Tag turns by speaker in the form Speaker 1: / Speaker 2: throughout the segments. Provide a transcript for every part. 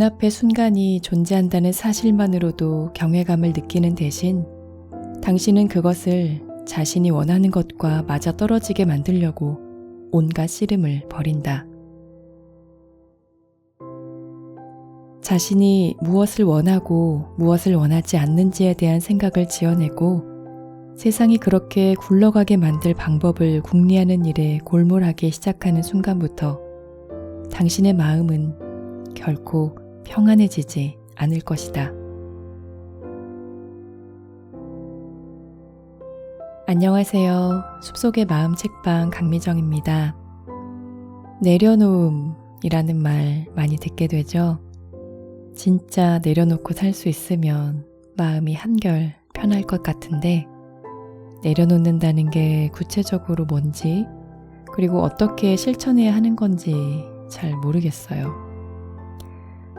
Speaker 1: 눈앞의 순간이 존재한다는 사실만으로도 경외감을 느끼는 대신 당신은 그것을 자신이 원하는 것과 맞아떨어지게 만들려고 온갖 씨름을 벌인다. 자신이 무엇을 원하고 무엇을 원하지 않는지에 대한 생각을 지어내고 세상이 그렇게 굴러가게 만들 방법을 궁리하는 일에 골몰하기 시작하는 순간부터 당신의 마음은 결코 평안해지지 않을 것이다. 안녕하세요. 숲속의 마음 책방 강미정입니다. 내려놓음이라는 말 많이 듣게 되죠. 진짜 내려놓고 살 수 있으면 마음이 한결 편할 것 같은데 내려놓는다는 게 구체적으로 뭔지 그리고 어떻게 실천해야 하는 건지 잘 모르겠어요.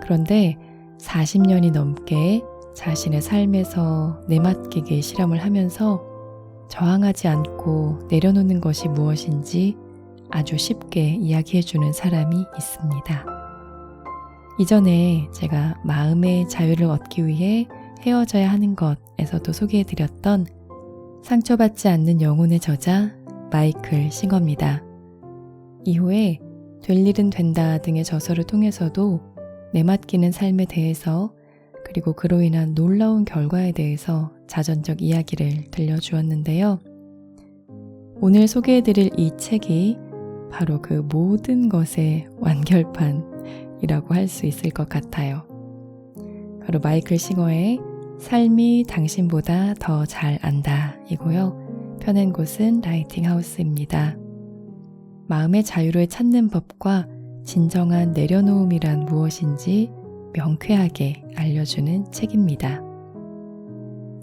Speaker 1: 그런데 40년이 넘게 자신의 삶에서 내맡기기 실험을 하면서 저항하지 않고 내려놓는 것이 무엇인지 아주 쉽게 이야기해주는 사람이 있습니다. 이전에 제가 마음의 자유를 얻기 위해 헤어져야 하는 것에서도 소개해드렸던 상처받지 않는 영혼의 저자 마이클 싱어입니다. 이후에 될 일은 된다 등의 저서를 통해서도 내맡기는 삶에 대해서 그리고 그로 인한 놀라운 결과에 대해서 자전적 이야기를 들려주었는데요. 오늘 소개해드릴 이 책이 바로 그 모든 것의 완결판이라고 할 수 있을 것 같아요. 바로 마이클 싱어의 삶이 당신보다 더 잘 안다 이고요. 펴낸 곳은 라이팅 하우스입니다. 마음의 자유를 찾는 법과 진정한 내려놓음이란 무엇인지 명쾌하게 알려주는 책입니다.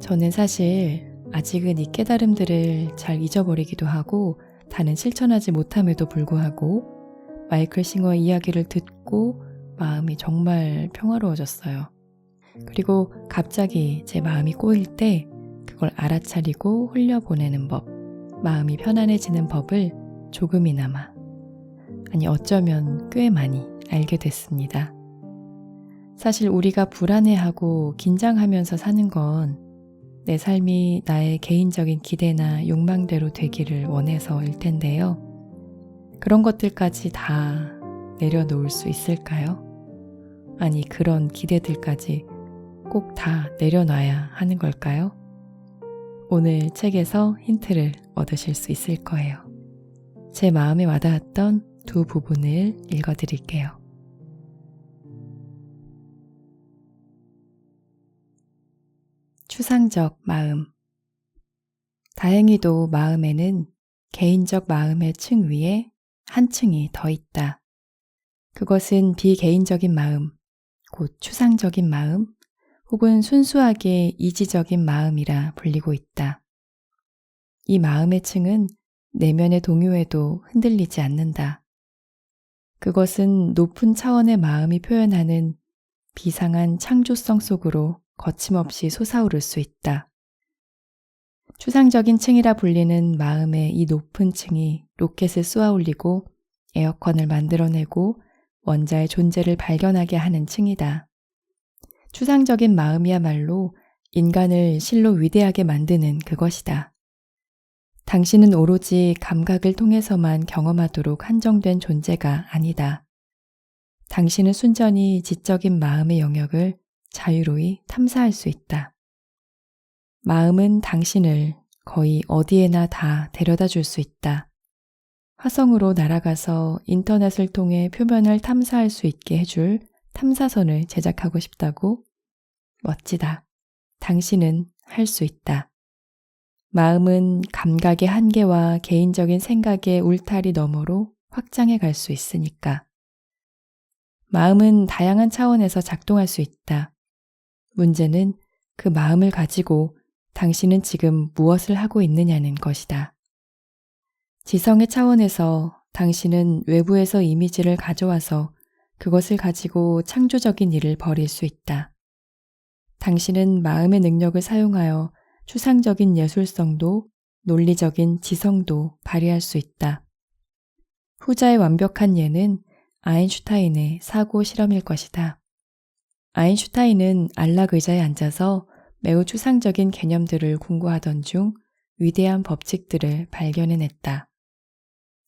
Speaker 1: 저는 사실 아직은 이 깨달음들을 잘 잊어버리기도 하고 다는 실천하지 못함에도 불구하고 마이클 싱어의 이야기를 듣고 마음이 정말 평화로워졌어요. 그리고 갑자기 제 마음이 꼬일 때 그걸 알아차리고 흘려보내는 법, 마음이 편안해지는 법을 조금이나마, 아니 어쩌면 꽤 많이 알게 됐습니다. 사실 우리가 불안해하고 긴장하면서 사는 건 내 삶이 나의 개인적인 기대나 욕망대로 되기를 원해서일 텐데요. 그런 것들까지 다 내려놓을 수 있을까요? 아니 그런 기대들까지 꼭 다 내려놔야 하는 걸까요? 오늘 책에서 힌트를 얻으실 수 있을 거예요. 제 마음에 와닿았던 두 부분을 읽어드릴게요. 추상적 마음. 다행히도 마음에는 개인적 마음의 층 위에 한 층이 더 있다. 그것은 비개인적인 마음, 곧 추상적인 마음, 혹은 순수하게 이지적인 마음이라 불리고 있다. 이 마음의 층은 내면의 동요에도 흔들리지 않는다. 그것은 높은 차원의 마음이 표현하는 비상한 창조성 속으로 거침없이 솟아오를 수 있다. 추상적인 층이라 불리는 마음의 이 높은 층이 로켓을 쏘아올리고 에어컨을 만들어내고 원자의 존재를 발견하게 하는 층이다. 추상적인 마음이야말로 인간을 실로 위대하게 만드는 그것이다. 당신은 오로지 감각을 통해서만 경험하도록 한정된 존재가 아니다. 당신은 순전히 지적인 마음의 영역을 자유로이 탐사할 수 있다. 마음은 당신을 거의 어디에나 다 데려다 줄 수 있다. 화성으로 날아가서 인터넷을 통해 표면을 탐사할 수 있게 해줄 탐사선을 제작하고 싶다고? 멋지다. 당신은 할 수 있다. 마음은 감각의 한계와 개인적인 생각의 울타리 너머로 확장해 갈 수 있으니까. 마음은 다양한 차원에서 작동할 수 있다. 문제는 그 마음을 가지고 당신은 지금 무엇을 하고 있느냐는 것이다. 지성의 차원에서 당신은 외부에서 이미지를 가져와서 그것을 가지고 창조적인 일을 벌일 수 있다. 당신은 마음의 능력을 사용하여 추상적인 예술성도 논리적인 지성도 발휘할 수 있다. 후자의 완벽한 예는 아인슈타인의 사고 실험일 것이다. 아인슈타인은 안락 의자에 앉아서 매우 추상적인 개념들을 궁구하던 중 위대한 법칙들을 발견해냈다.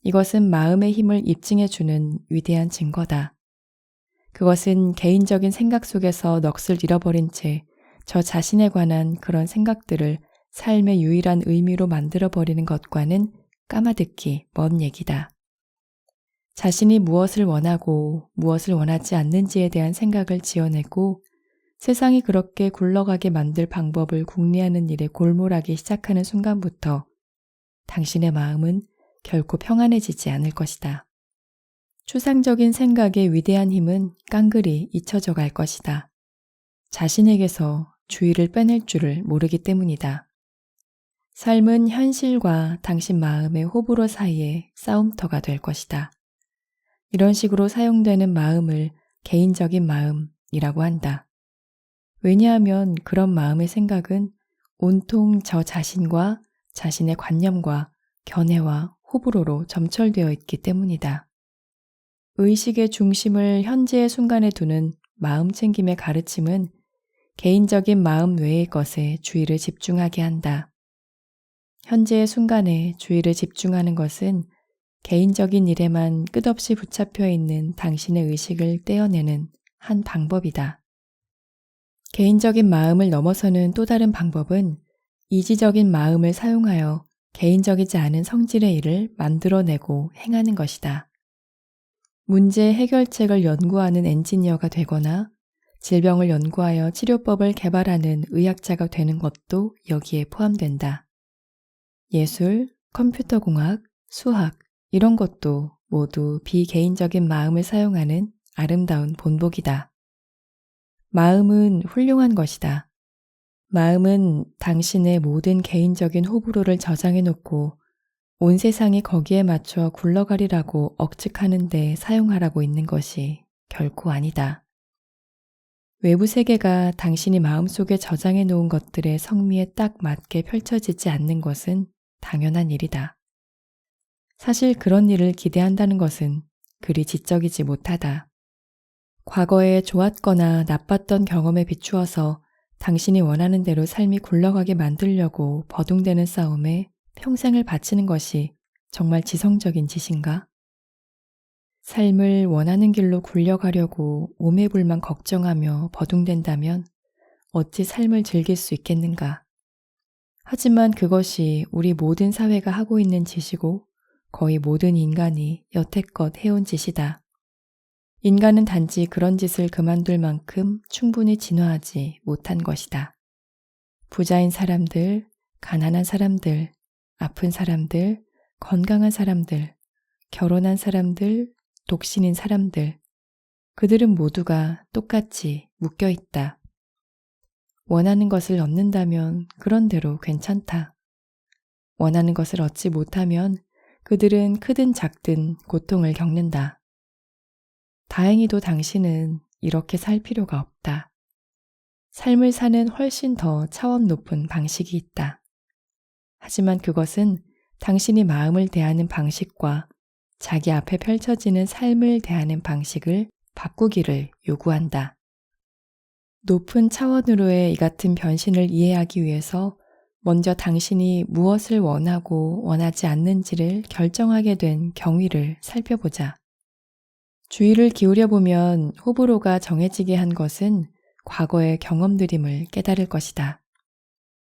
Speaker 1: 이것은 마음의 힘을 입증해주는 위대한 증거다. 그것은 개인적인 생각 속에서 넋을 잃어버린 채 저 자신에 관한 그런 생각들을 삶의 유일한 의미로 만들어버리는 것과는 까마득히 먼 얘기다. 자신이 무엇을 원하고 무엇을 원하지 않는지에 대한 생각을 지어내고 세상이 그렇게 굴러가게 만들 방법을 궁리하는 일에 골몰하기 시작하는 순간부터 당신의 마음은 결코 평안해지지 않을 것이다. 추상적인 생각의 위대한 힘은 깡그리 잊혀져 갈 것이다. 자신에게서 주의를 빼낼 줄을 모르기 때문이다. 삶은 현실과 당신 마음의 호불호 사이의 싸움터가 될 것이다. 이런 식으로 사용되는 마음을 개인적인 마음이라고 한다. 왜냐하면 그런 마음의 생각은 온통 저 자신과 자신의 관념과 견해와 호불호로 점철되어 있기 때문이다. 의식의 중심을 현재의 순간에 두는 마음 챙김의 가르침은 개인적인 마음 외의 것에 주의를 집중하게 한다. 현재의 순간에 주의를 집중하는 것은 개인적인 일에만 끝없이 붙잡혀 있는 당신의 의식을 떼어내는 한 방법이다. 개인적인 마음을 넘어서는 또 다른 방법은 이지적인 마음을 사용하여 개인적이지 않은 성질의 일을 만들어내고 행하는 것이다. 문제 해결책을 연구하는 엔지니어가 되거나 질병을 연구하여 치료법을 개발하는 의학자가 되는 것도 여기에 포함된다. 예술, 컴퓨터공학, 수학 이런 것도 모두 비개인적인 마음을 사용하는 아름다운 본보기다. 마음은 훌륭한 것이다. 마음은 당신의 모든 개인적인 호불호를 저장해놓고 온 세상이 거기에 맞춰 굴러가리라고 억측하는 데 사용하라고 있는 것이 결코 아니다. 외부 세계가 당신이 마음속에 저장해 놓은 것들의 성미에 딱 맞게 펼쳐지지 않는 것은 당연한 일이다. 사실 그런 일을 기대한다는 것은 그리 지적이지 못하다. 과거에 좋았거나 나빴던 경험에 비추어서 당신이 원하는 대로 삶이 굴러가게 만들려고 버둥대는 싸움에 평생을 바치는 것이 정말 지성적인 짓인가? 삶을 원하는 길로 굴려가려고 오매불만 걱정하며 버둥댄다면 어찌 삶을 즐길 수 있겠는가? 하지만 그것이 우리 모든 사회가 하고 있는 짓이고 거의 모든 인간이 여태껏 해온 짓이다. 인간은 단지 그런 짓을 그만둘 만큼 충분히 진화하지 못한 것이다. 부자인 사람들, 가난한 사람들, 아픈 사람들, 건강한 사람들, 결혼한 사람들, 독신인 사람들, 그들은 모두가 똑같이 묶여 있다. 원하는 것을 얻는다면 그런 대로 괜찮다. 원하는 것을 얻지 못하면 그들은 크든 작든 고통을 겪는다. 다행히도 당신은 이렇게 살 필요가 없다. 삶을 사는 훨씬 더 차원 높은 방식이 있다. 하지만 그것은 당신이 마음을 대하는 방식과 자기 앞에 펼쳐지는 삶을 대하는 방식을 바꾸기를 요구한다. 높은 차원으로의 이 같은 변신을 이해하기 위해서 먼저 당신이 무엇을 원하고 원하지 않는지를 결정하게 된 경위를 살펴보자. 주의를 기울여보면 호불호가 정해지게 한 것은 과거의 경험들임을 깨달을 것이다.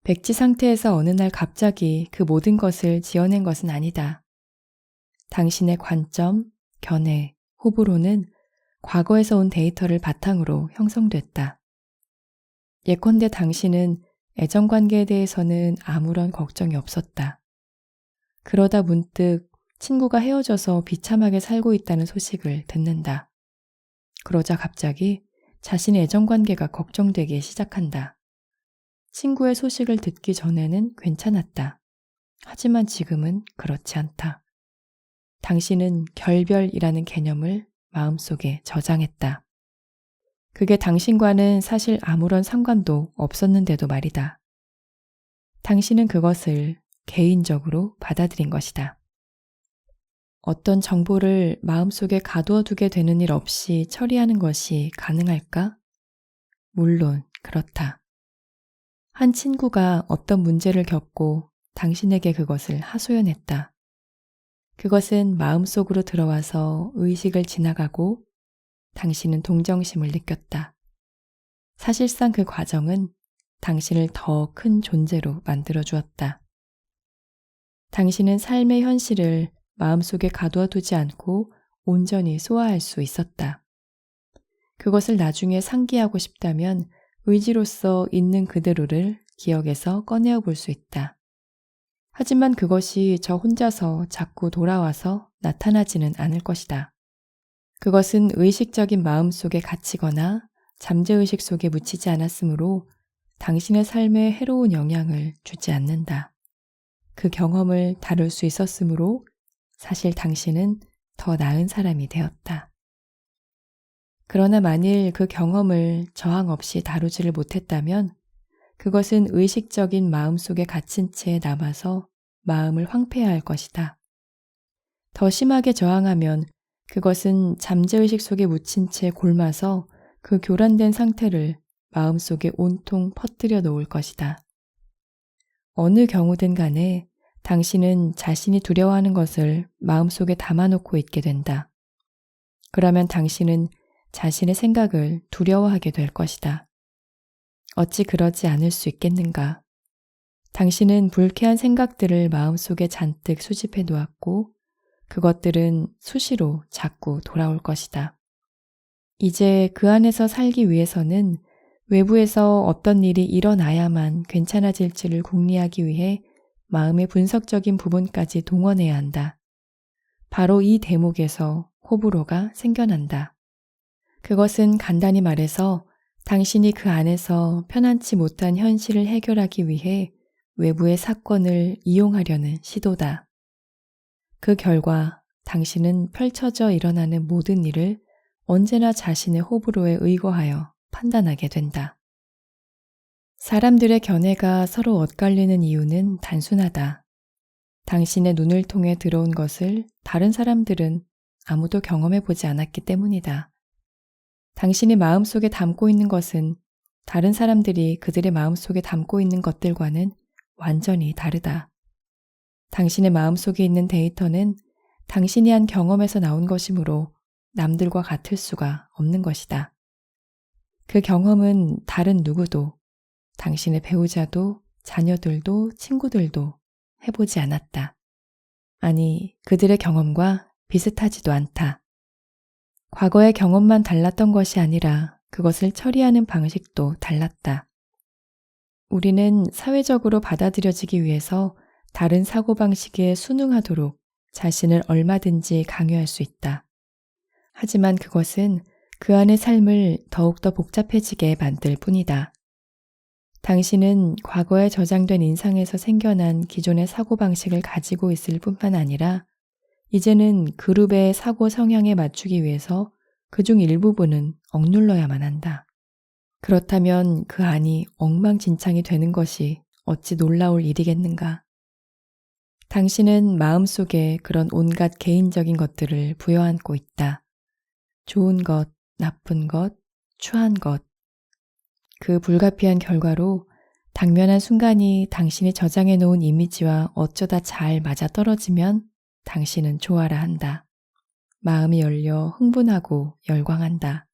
Speaker 1: 백지 상태에서 어느 날 갑자기 그 모든 것을 지어낸 것은 아니다. 당신의 관점, 견해, 호불호는 과거에서 온 데이터를 바탕으로 형성됐다. 예컨대 당신은 애정관계에 대해서는 아무런 걱정이 없었다. 그러다 문득 친구가 헤어져서 비참하게 살고 있다는 소식을 듣는다. 그러자 갑자기 자신의 애정관계가 걱정되기 시작한다. 친구의 소식을 듣기 전에는 괜찮았다. 하지만 지금은 그렇지 않다. 당신은 결별이라는 개념을 마음속에 저장했다. 그게 당신과는 사실 아무런 상관도 없었는데도 말이다. 당신은 그것을 개인적으로 받아들인 것이다. 어떤 정보를 마음속에 가두어 두게 되는 일 없이 처리하는 것이 가능할까? 물론 그렇다. 한 친구가 어떤 문제를 겪고 당신에게 그것을 하소연했다. 그것은 마음속으로 들어와서 의식을 지나가고 당신은 동정심을 느꼈다. 사실상 그 과정은 당신을 더 큰 존재로 만들어 주었다. 당신은 삶의 현실을 마음속에 가두어두지 않고 온전히 소화할 수 있었다. 그것을 나중에 상기하고 싶다면 의지로서 있는 그대로를 기억에서 꺼내어 볼 수 있다. 하지만 그것이 저 혼자서 자꾸 돌아와서 나타나지는 않을 것이다. 그것은 의식적인 마음 속에 갇히거나 잠재의식 속에 묻히지 않았으므로 당신의 삶에 해로운 영향을 주지 않는다. 그 경험을 다룰 수 있었으므로 사실 당신은 더 나은 사람이 되었다. 그러나 만일 그 경험을 저항 없이 다루지를 못했다면 그것은 의식적인 마음 속에 갇힌 채 남아서 마음을 황폐화할 것이다. 더 심하게 저항하면 그것은 잠재의식 속에 묻힌 채 곪아서 그 교란된 상태를 마음속에 온통 퍼뜨려 놓을 것이다. 어느 경우든 간에 당신은 자신이 두려워하는 것을 마음속에 담아놓고 있게 된다. 그러면 당신은 자신의 생각을 두려워하게 될 것이다. 어찌 그러지 않을 수 있겠는가? 당신은 불쾌한 생각들을 마음속에 잔뜩 수집해 놓았고 그것들은 수시로 자꾸 돌아올 것이다. 이제 그 안에서 살기 위해서는 외부에서 어떤 일이 일어나야만 괜찮아질지를 궁리하기 위해 마음의 분석적인 부분까지 동원해야 한다. 바로 이 대목에서 호불호가 생겨난다. 그것은 간단히 말해서 당신이 그 안에서 편안치 못한 현실을 해결하기 위해 외부의 사건을 이용하려는 시도다. 그 결과 당신은 펼쳐져 일어나는 모든 일을 언제나 자신의 호불호에 의거하여 판단하게 된다. 사람들의 견해가 서로 엇갈리는 이유는 단순하다. 당신의 눈을 통해 들어온 것을 다른 사람들은 아무도 경험해 보지 않았기 때문이다. 당신이 마음속에 담고 있는 것은 다른 사람들이 그들의 마음속에 담고 있는 것들과는 완전히 다르다. 당신의 마음속에 있는 데이터는 당신이 한 경험에서 나온 것이므로 남들과 같을 수가 없는 것이다. 그 경험은 다른 누구도, 당신의 배우자도, 자녀들도, 친구들도 해보지 않았다. 아니, 그들의 경험과 비슷하지도 않다. 과거의 경험만 달랐던 것이 아니라 그것을 처리하는 방식도 달랐다. 우리는 사회적으로 받아들여지기 위해서 다른 사고방식에 순응하도록 자신을 얼마든지 강요할 수 있다. 하지만 그것은 그 안의 삶을 더욱더 복잡해지게 만들 뿐이다. 당신은 과거에 저장된 인상에서 생겨난 기존의 사고방식을 가지고 있을 뿐만 아니라 이제는 그룹의 사고 성향에 맞추기 위해서 그중 일부분은 억눌러야만 한다. 그렇다면 그 안이 엉망진창이 되는 것이 어찌 놀라울 일이겠는가. 당신은 마음속에 그런 온갖 개인적인 것들을 부여안고 있다. 좋은 것, 나쁜 것, 추한 것. 그 불가피한 결과로 당면한 순간이 당신이 저장해 놓은 이미지와 어쩌다 잘 맞아떨어지면 당신은 좋아라 한다. 마음이 열려 흥분하고 열광한다.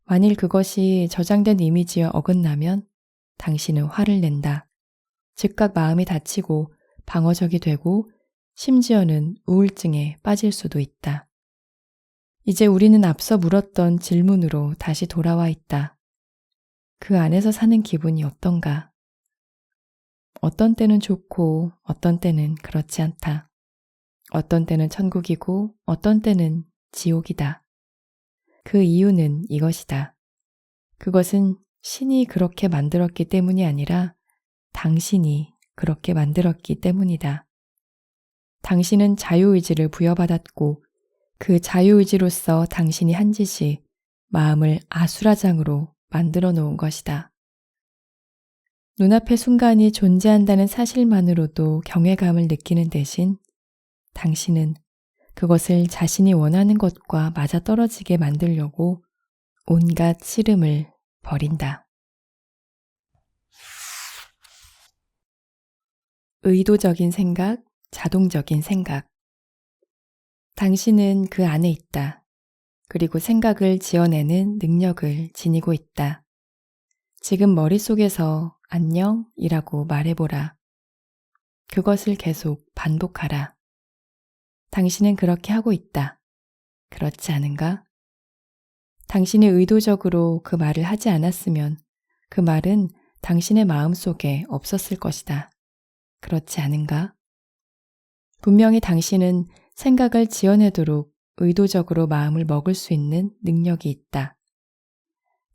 Speaker 1: 만일 그것이 저장된 이미지와 어긋나면 당신은 화를 낸다. 즉각 마음이 다치고 방어적이 되고 심지어는 우울증에 빠질 수도 있다. 이제 우리는 앞서 물었던 질문으로 다시 돌아와 있다. 그 안에서 사는 기분이 어떤가? 어떤 때는 좋고 어떤 때는 그렇지 않다. 어떤 때는 천국이고 어떤 때는 지옥이다. 그 이유는 이것이다. 그것은 신이 그렇게 만들었기 때문이 아니라 당신이 그렇게 만들었기 때문이다. 당신은 자유의지를 부여받았고 그 자유의지로서 당신이 한 짓이 마음을 아수라장으로 만들어 놓은 것이다. 눈앞의 순간이 존재한다는 사실만으로도 경외감을 느끼는 대신 당신은 그것을 자신이 원하는 것과 맞아떨어지게 만들려고 온갖 씨름을 버린다. 의도적인 생각, 자동적인 생각. 당신은 그 안에 있다. 그리고 생각을 지어내는 능력을 지니고 있다. 지금 머릿속에서 안녕이라고 말해보라. 그것을 계속 반복하라. 당신은 그렇게 하고 있다. 그렇지 않은가? 당신이 의도적으로 그 말을 하지 않았으면 그 말은 당신의 마음속에 없었을 것이다. 그렇지 않은가? 분명히 당신은 생각을 지어내도록 의도적으로 마음을 먹을 수 있는 능력이 있다.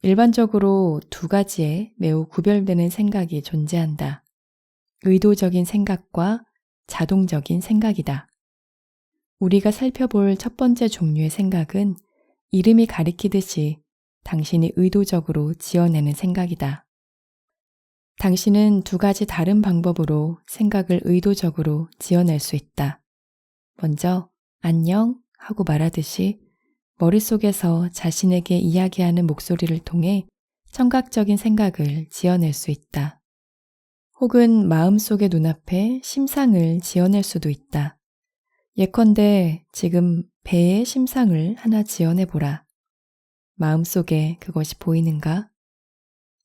Speaker 1: 일반적으로 두 가지의 매우 구별되는 생각이 존재한다. 의도적인 생각과 자동적인 생각이다. 우리가 살펴볼 첫 번째 종류의 생각은 이름이 가리키듯이 당신이 의도적으로 지어내는 생각이다. 당신은 두 가지 다른 방법으로 생각을 의도적으로 지어낼 수 있다. 먼저 안녕 하고 말하듯이 머릿속에서 자신에게 이야기하는 목소리를 통해 청각적인 생각을 지어낼 수 있다. 혹은 마음속의 눈앞에 심상을 지어낼 수도 있다. 예컨대 지금 배의 심상을 하나 지어내보라. 마음속에 그것이 보이는가?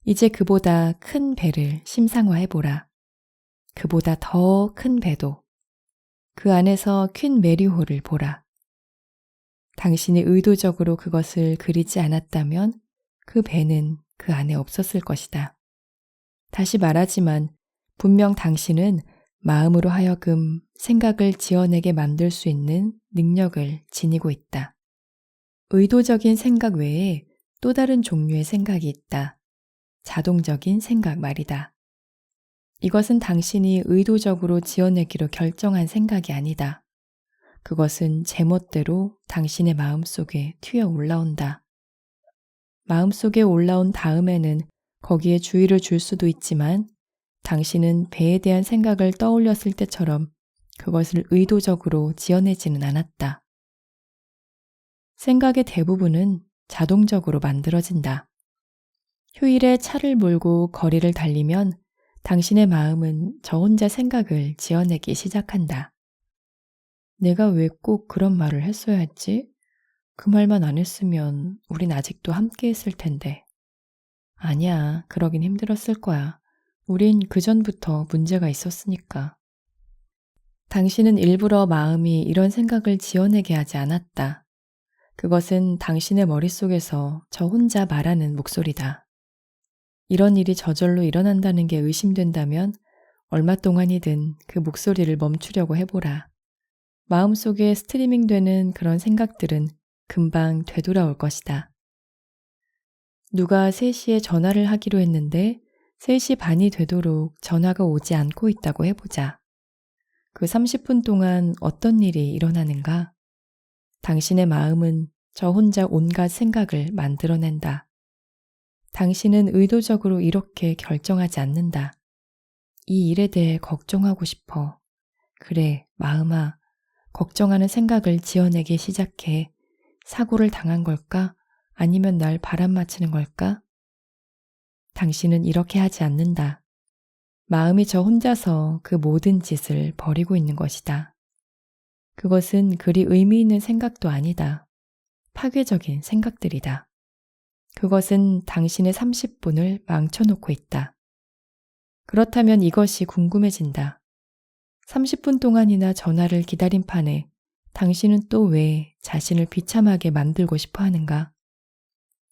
Speaker 1: 이제 그보다 큰 배를 심상화해보라. 그보다 더 큰 배도. 그 안에서 퀸 메리호를 보라. 당신이 의도적으로 그것을 그리지 않았다면 그 배는 그 안에 없었을 것이다. 다시 말하지만 분명 당신은 마음으로 하여금 생각을 지어내게 만들 수 있는 능력을 지니고 있다. 의도적인 생각 외에 또 다른 종류의 생각이 있다. 자동적인 생각 말이다. 이것은 당신이 의도적으로 지어내기로 결정한 생각이 아니다. 그것은 제멋대로 당신의 마음속에 튀어 올라온다. 마음속에 올라온 다음에는 거기에 주의를 줄 수도 있지만 당신은 배에 대한 생각을 떠올렸을 때처럼 그것을 의도적으로 지어내지는 않았다. 생각의 대부분은 자동적으로 만들어진다. 휴일에 차를 몰고 거리를 달리면 당신의 마음은 저 혼자 생각을 지어내기 시작한다. 내가 왜 꼭 그런 말을 했어야 했지? 그 말만 안 했으면 우린 아직도 함께 했을 텐데. 아니야, 그러긴 힘들었을 거야. 우린 그전부터 문제가 있었으니까. 당신은 일부러 마음이 이런 생각을 지어내게 하지 않았다. 그것은 당신의 머릿속에서 저 혼자 말하는 목소리다. 이런 일이 저절로 일어난다는 게 의심된다면 얼마 동안이든 그 목소리를 멈추려고 해보라. 마음속에 스트리밍 되는 그런 생각들은 금방 되돌아올 것이다. 누가 3시에 전화를 하기로 했는데 3시 반이 되도록 전화가 오지 않고 있다고 해보자. 그 30분 동안 어떤 일이 일어나는가? 당신의 마음은 저 혼자 온갖 생각을 만들어낸다. 당신은 의도적으로 이렇게 결정하지 않는다. 이 일에 대해 걱정하고 싶어. 그래, 마음아. 걱정하는 생각을 지어내기 시작해. 사고를 당한 걸까? 아니면 날 바람맞히는 걸까? 당신은 이렇게 하지 않는다. 마음이 저 혼자서 그 모든 짓을 벌이고 있는 것이다. 그것은 그리 의미 있는 생각도 아니다. 파괴적인 생각들이다. 그것은 당신의 30분을 망쳐놓고 있다. 그렇다면 이것이 궁금해진다. 30분 동안이나 전화를 기다린 판에 당신은 또 왜 자신을 비참하게 만들고 싶어 하는가?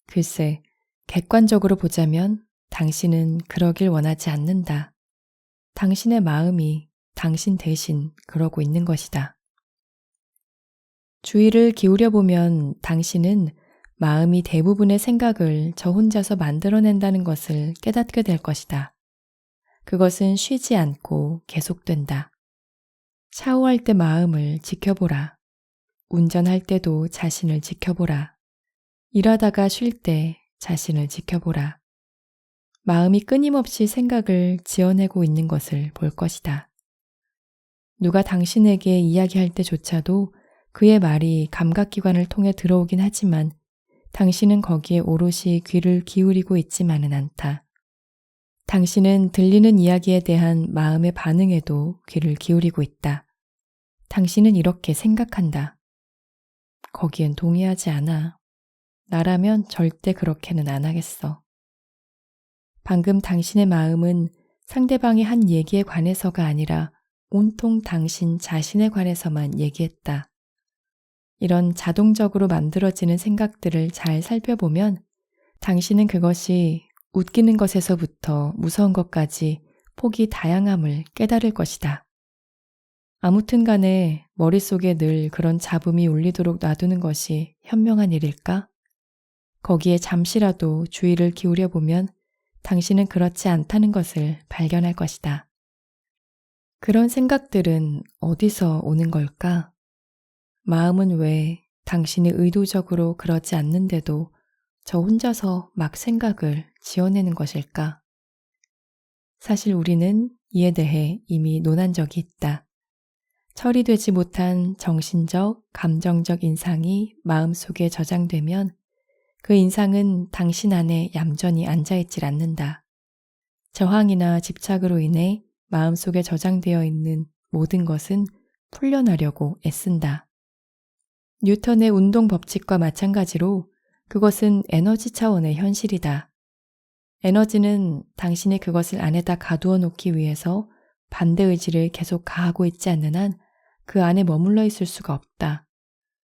Speaker 1: 글쎄, 객관적으로 보자면 당신은 그러길 원하지 않는다. 당신의 마음이 당신 대신 그러고 있는 것이다. 주의를 기울여보면 당신은 마음이 대부분의 생각을 저 혼자서 만들어낸다는 것을 깨닫게 될 것이다. 그것은 쉬지 않고 계속된다. 샤워할 때 마음을 지켜보라. 운전할 때도 자신을 지켜보라. 일하다가 쉴 때 자신을 지켜보라. 마음이 끊임없이 생각을 지어내고 있는 것을 볼 것이다. 누가 당신에게 이야기할 때조차도 그의 말이 감각기관을 통해 들어오긴 하지만 당신은 거기에 오롯이 귀를 기울이고 있지만은 않다. 당신은 들리는 이야기에 대한 마음의 반응에도 귀를 기울이고 있다. 당신은 이렇게 생각한다. 거기엔 동의하지 않아. 나라면 절대 그렇게는 안 하겠어. 방금 당신의 마음은 상대방이 한 얘기에 관해서가 아니라 온통 당신 자신에 관해서만 얘기했다. 이런 자동적으로 만들어지는 생각들을 잘 살펴보면 당신은 그것이 웃기는 것에서부터 무서운 것까지 폭이 다양함을 깨달을 것이다. 아무튼 간에 머릿속에 늘 그런 잡음이 울리도록 놔두는 것이 현명한 일일까? 거기에 잠시라도 주의를 기울여보면 당신은 그렇지 않다는 것을 발견할 것이다. 그런 생각들은 어디서 오는 걸까? 마음은 왜 당신이 의도적으로 그러지 않는데도 저 혼자서 막 생각을 지어내는 것일까? 사실 우리는 이에 대해 이미 논한 적이 있다. 처리되지 못한 정신적, 감정적 인상이 마음속에 저장되면 그 인상은 당신 안에 얌전히 앉아있질 않는다. 저항이나 집착으로 인해 마음속에 저장되어 있는 모든 것은 풀려나려고 애쓴다. 뉴턴의 운동 법칙과 마찬가지로 그것은 에너지 차원의 현실이다. 에너지는 당신이 그것을 안에다 가두어 놓기 위해서 반대 의지를 계속 가하고 있지 않는 한 그 안에 머물러 있을 수가 없다.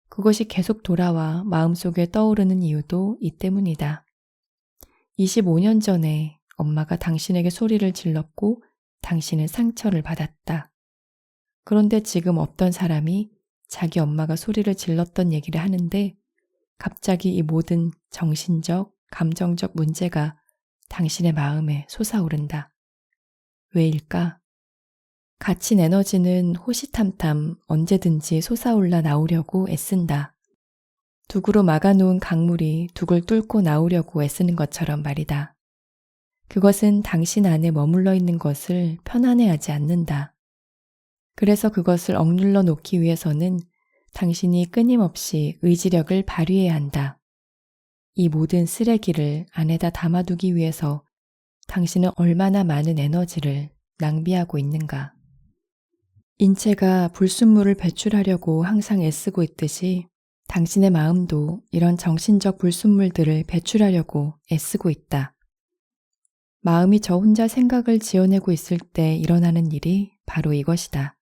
Speaker 1: 그것이 계속 돌아와 마음속에 떠오르는 이유도 이 때문이다. 25년 전에 엄마가 당신에게 소리를 질렀고 당신은 상처를 받았다. 그런데 지금 어떤 사람이 자기 엄마가 소리를 질렀던 얘기를 하는데 갑자기 이 모든 정신적, 감정적 문제가 당신의 마음에 솟아오른다. 왜일까? 갇힌 에너지는 호시탐탐 언제든지 솟아올라 나오려고 애쓴다. 둑으로 막아놓은 강물이 둑을 뚫고 나오려고 애쓰는 것처럼 말이다. 그것은 당신 안에 머물러 있는 것을 편안해하지 않는다. 그래서 그것을 억눌러 놓기 위해서는 당신이 끊임없이 의지력을 발휘해야 한다. 이 모든 쓰레기를 안에다 담아두기 위해서 당신은 얼마나 많은 에너지를 낭비하고 있는가. 인체가 불순물을 배출하려고 항상 애쓰고 있듯이 당신의 마음도 이런 정신적 불순물들을 배출하려고 애쓰고 있다. 마음이 저 혼자 생각을 지어내고 있을 때 일어나는 일이 바로 이것이다.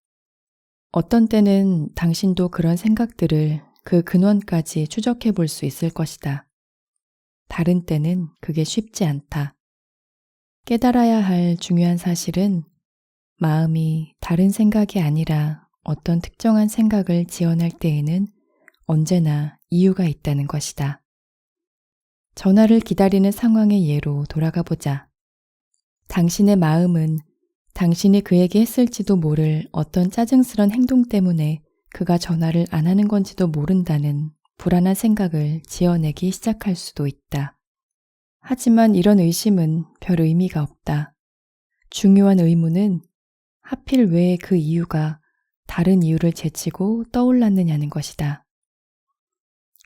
Speaker 1: 어떤 때는 당신도 그런 생각들을 그 근원까지 추적해 볼 수 있을 것이다. 다른 때는 그게 쉽지 않다. 깨달아야 할 중요한 사실은 마음이 다른 생각이 아니라 어떤 특정한 생각을 지어낼 때에는 언제나 이유가 있다는 것이다. 전화를 기다리는 상황의 예로 돌아가 보자. 당신의 마음은 당신이 그에게 했을지도 모를 어떤 짜증스런 행동 때문에 그가 전화를 안 하는 건지도 모른다는 불안한 생각을 지어내기 시작할 수도 있다. 하지만 이런 의심은 별 의미가 없다. 중요한 의문은 하필 왜 그 이유가 다른 이유를 제치고 떠올랐느냐는 것이다.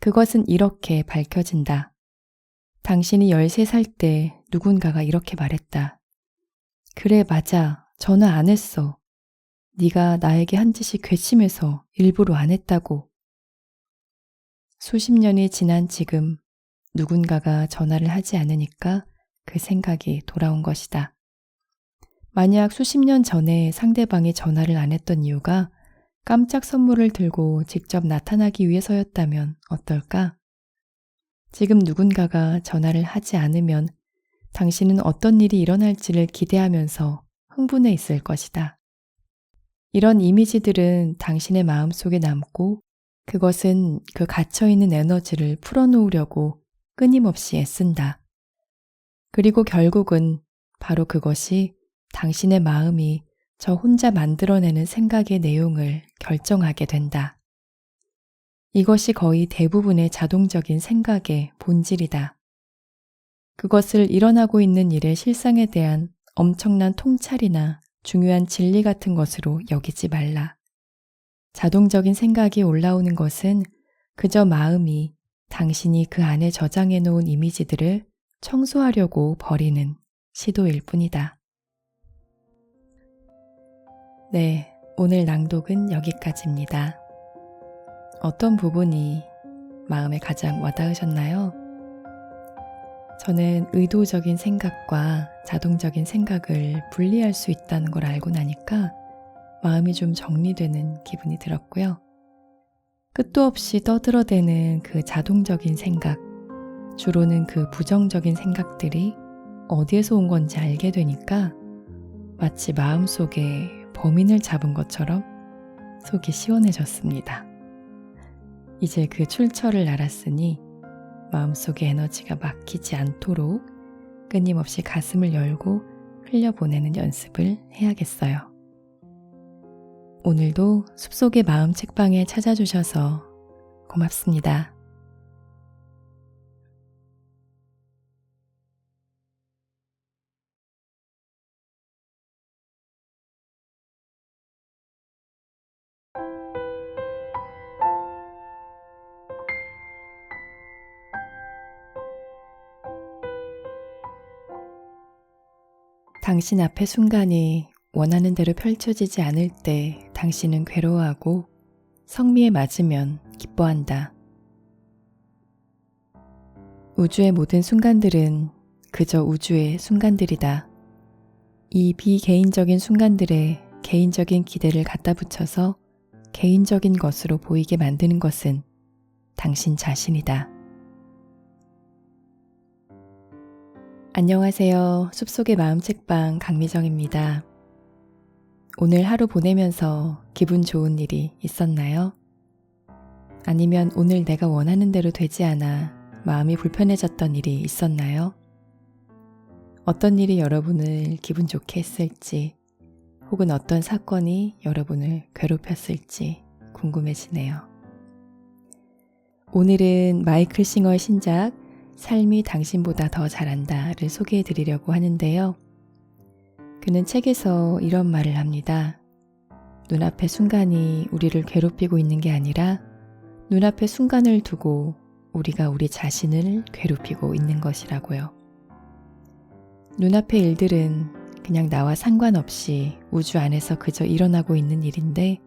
Speaker 1: 그것은 이렇게 밝혀진다. 당신이 13살 때 누군가가 이렇게 말했다. 그래, 맞아. 전화 안 했어. 네가 나에게 한 짓이 괘씸해서 일부러 안 했다고. 수십 년이 지난 지금 누군가가 전화를 하지 않으니까 그 생각이 돌아온 것이다. 만약 수십 년 전에 상대방이 전화를 안 했던 이유가 깜짝 선물을 들고 직접 나타나기 위해서였다면 어떨까? 지금 누군가가 전화를 하지 않으면 당신은 어떤 일이 일어날지를 기대하면서 흥분해 있을 것이다. 이런 이미지들은 당신의 마음속에 남고 그것은 그 갇혀있는 에너지를 풀어놓으려고 끊임없이 애쓴다. 그리고 결국은 바로 그것이 당신의 마음이 저 혼자 만들어내는 생각의 내용을 결정하게 된다. 이것이 거의 대부분의 자동적인 생각의 본질이다. 그것을 일어나고 있는 일의 실상에 대한 엄청난 통찰이나 중요한 진리 같은 것으로 여기지 말라. 자동적인 생각이 올라오는 것은 그저 마음이 당신이 그 안에 저장해 놓은 이미지들을 청소하려고 버리는 시도일 뿐이다. 네, 오늘 낭독은 여기까지입니다. 어떤 부분이 마음에 가장 와닿으셨나요? 저는 의도적인 생각과 자동적인 생각을 분리할 수 있다는 걸 알고 나니까 마음이 좀 정리되는 기분이 들었고요. 끝도 없이 떠들어대는 그 자동적인 생각, 주로는 그 부정적인 생각들이 어디에서 온 건지 알게 되니까 마치 마음속에 범인을 잡은 것처럼 속이 시원해졌습니다. 이제 그 출처를 알았으니 마음속의 에너지가 막히지 않도록 끊임없이 가슴을 열고 흘려보내는 연습을 해야겠어요. 오늘도 숲속의 마음 책방에 찾아주셔서 고맙습니다. 당신 앞의 순간이 원하는 대로 펼쳐지지 않을 때 당신은 괴로워하고 성미에 맞으면 기뻐한다. 우주의 모든 순간들은 그저 우주의 순간들이다. 이 비개인적인 순간들에 개인적인 기대를 갖다 붙여서 개인적인 것으로 보이게 만드는 것은 당신 자신이다. 안녕하세요. 숲속의 마음 책방 강미정입니다. 오늘 하루 보내면서 기분 좋은 일이 있었나요? 아니면 오늘 내가 원하는 대로 되지 않아 마음이 불편해졌던 일이 있었나요? 어떤 일이 여러분을 기분 좋게 했을지, 혹은 어떤 사건이 여러분을 괴롭혔을지 궁금해지네요. 오늘은 마이클 싱어의 신작 삶이 당신보다 더 잘한다를 소개해 드리려고 하는데요. 그는 책에서 이런 말을 합니다. 눈앞의 순간이 우리를 괴롭히고 있는 게 아니라 눈앞의 순간을 두고 우리가 우리 자신을 괴롭히고 있는 것이라고요. 눈앞의 일들은 그냥 나와 상관없이 우주 안에서 그저 일어나고 있는 일인데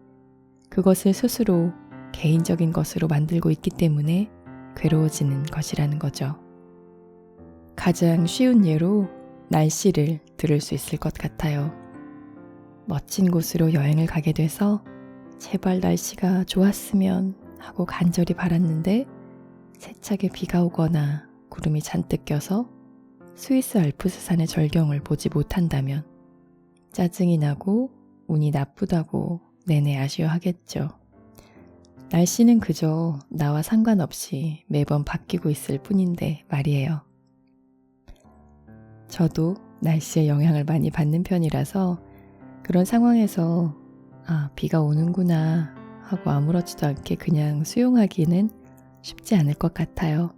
Speaker 1: 그것을 스스로 개인적인 것으로 만들고 있기 때문에 괴로워지는 것이라는 거죠. 가장 쉬운 예로 날씨를 들을 수 있을 것 같아요. 멋진 곳으로 여행을 가게 돼서 제발 날씨가 좋았으면 하고 간절히 바랐는데 세차게 비가 오거나 구름이 잔뜩 껴서 스위스 알프스산의 절경을 보지 못한다면 짜증이 나고 운이 나쁘다고 내내 아쉬워하겠죠. 날씨는 그저 나와 상관없이 매번 바뀌고 있을 뿐인데 말이에요. 저도 날씨의 영향을 많이 받는 편이라서 그런 상황에서 비가 오는구나 하고 아무렇지도 않게 그냥 수용하기는 쉽지 않을 것 같아요.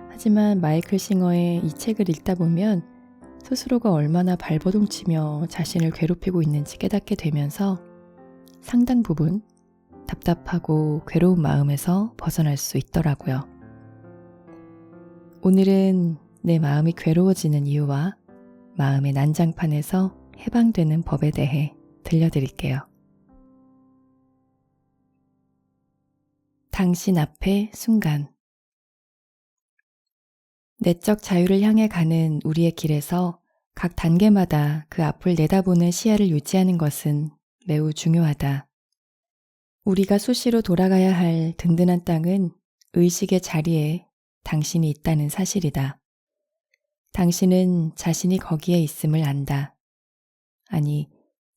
Speaker 1: 하지만 마이클 싱어의 이 책을 읽다 보면 스스로가 얼마나 발버둥치며 자신을 괴롭히고 있는지 깨닫게 되면서 상당 부분 답답하고 괴로운 마음에서 벗어날 수 있더라고요. 오늘은 내 마음이 괴로워지는 이유와 마음의 난장판에서 해방되는 법에 대해 들려드릴게요. 당신 앞의 순간. 내적 자유를 향해 가는 우리의 길에서 각 단계마다 그 앞을 내다보는 시야를 유지하는 것은 매우 중요하다. 우리가 수시로 돌아가야 할 든든한 땅은 의식의 자리에 당신이 있다는 사실이다. 당신은 자신이 거기에 있음을 안다. 아니,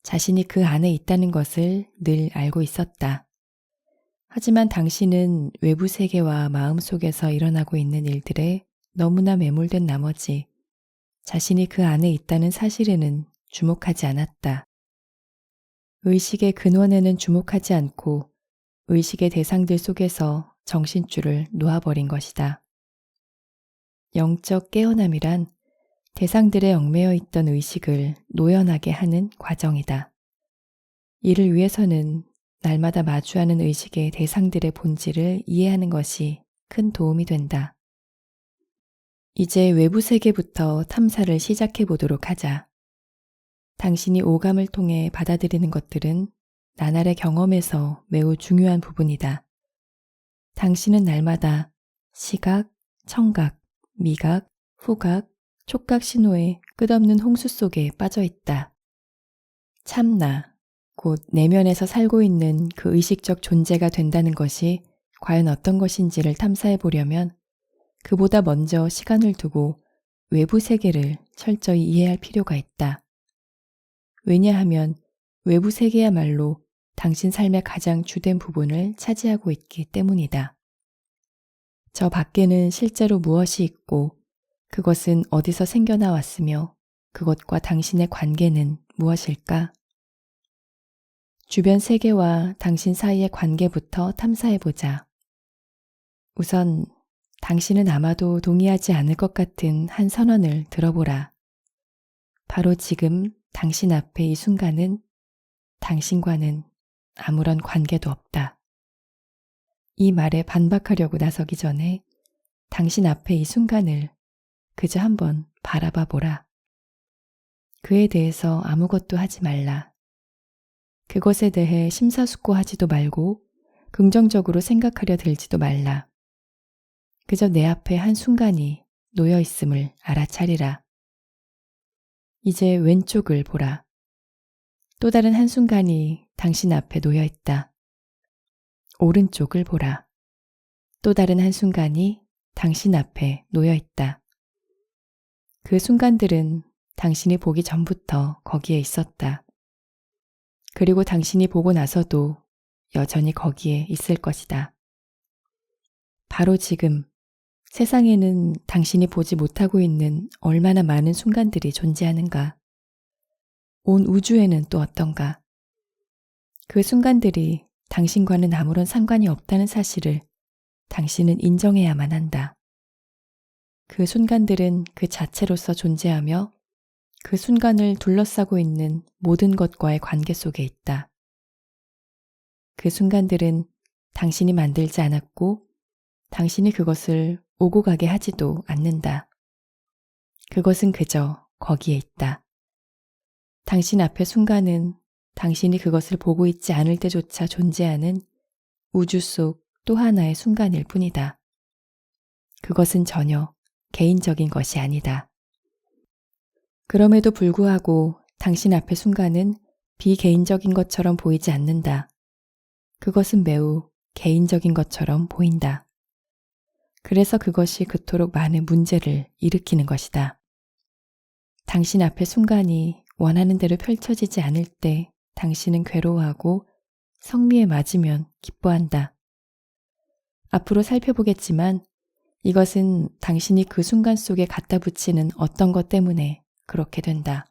Speaker 1: 자신이 그 안에 있다는 것을 늘 알고 있었다. 하지만 당신은 외부 세계와 마음속에서 일어나고 있는 일들에 너무나 매몰된 나머지 자신이 그 안에 있다는 사실에는 주목하지 않았다. 의식의 근원에는 주목하지 않고 의식의 대상들 속에서 정신줄을 놓아버린 것이다. 영적 깨어남이란 대상들에 얽매여 있던 의식을 노연하게 하는 과정이다. 이를 위해서는 날마다 마주하는 의식의 대상들의 본질을 이해하는 것이 큰 도움이 된다. 이제 외부 세계부터 탐사를 시작해 보도록 하자. 당신이 오감을 통해 받아들이는 것들은 나날의 경험에서 매우 중요한 부분이다. 당신은 날마다 시각, 청각, 미각, 후각, 촉각 신호의 끝없는 홍수 속에 빠져 있다. 참나, 곧 내면에서 살고 있는 그 의식적 존재가 된다는 것이 과연 어떤 것인지를 탐사해 보려면 그보다 먼저 시간을 두고 외부 세계를 철저히 이해할 필요가 있다. 왜냐하면 외부 세계야말로 당신 삶의 가장 주된 부분을 차지하고 있기 때문이다. 저 밖에는 실제로 무엇이 있고 그것은 어디서 생겨나왔으며 그것과 당신의 관계는 무엇일까? 주변 세계와 당신 사이의 관계부터 탐사해보자. 우선 당신은 아마도 동의하지 않을 것 같은 한 선언을 들어보라. 바로 지금 당신 앞에 이 순간은 당신과는 아무런 관계도 없다. 이 말에 반박하려고 나서기 전에 당신 앞에 이 순간을 그저 한번 바라봐 보라. 그에 대해서 아무것도 하지 말라. 그것에 대해 심사숙고하지도 말고 긍정적으로 생각하려 들지도 말라. 그저 내 앞에 한 순간이 놓여 있음을 알아차리라. 이제 왼쪽을 보라. 또 다른 한 순간이 당신 앞에 놓여 있다. 오른쪽을 보라. 또 다른 한 순간이 당신 앞에 놓여 있다. 그 순간들은 당신이 보기 전부터 거기에 있었다. 그리고 당신이 보고 나서도 여전히 거기에 있을 것이다. 바로 지금 세상에는 당신이 보지 못하고 있는 얼마나 많은 순간들이 존재하는가? 온 우주에는 또 어떤가? 그 순간들이 당신과는 아무런 상관이 없다는 사실을 당신은 인정해야만 한다. 그 순간들은 그 자체로서 존재하며 그 순간을 둘러싸고 있는 모든 것과의 관계 속에 있다. 그 순간들은 당신이 만들지 않았고 당신이 그것을 오고 가게 하지도 않는다. 그것은 그저 거기에 있다. 당신 앞의 순간은 당신이 그것을 보고 있지 않을 때조차 존재하는 우주 속 또 하나의 순간일 뿐이다. 그것은 전혀 개인적인 것이 아니다. 그럼에도 불구하고 당신 앞의 순간은 비개인적인 것처럼 보이지 않는다. 그것은 매우 개인적인 것처럼 보인다. 그래서 그것이 그토록 많은 문제를 일으키는 것이다. 당신 앞의 순간이 원하는 대로 펼쳐지지 않을 때 당신은 괴로워하고 성미에 맞으면 기뻐한다. 앞으로 살펴보겠지만 이것은 당신이 그 순간 속에 갖다 붙이는 어떤 것 때문에 그렇게 된다.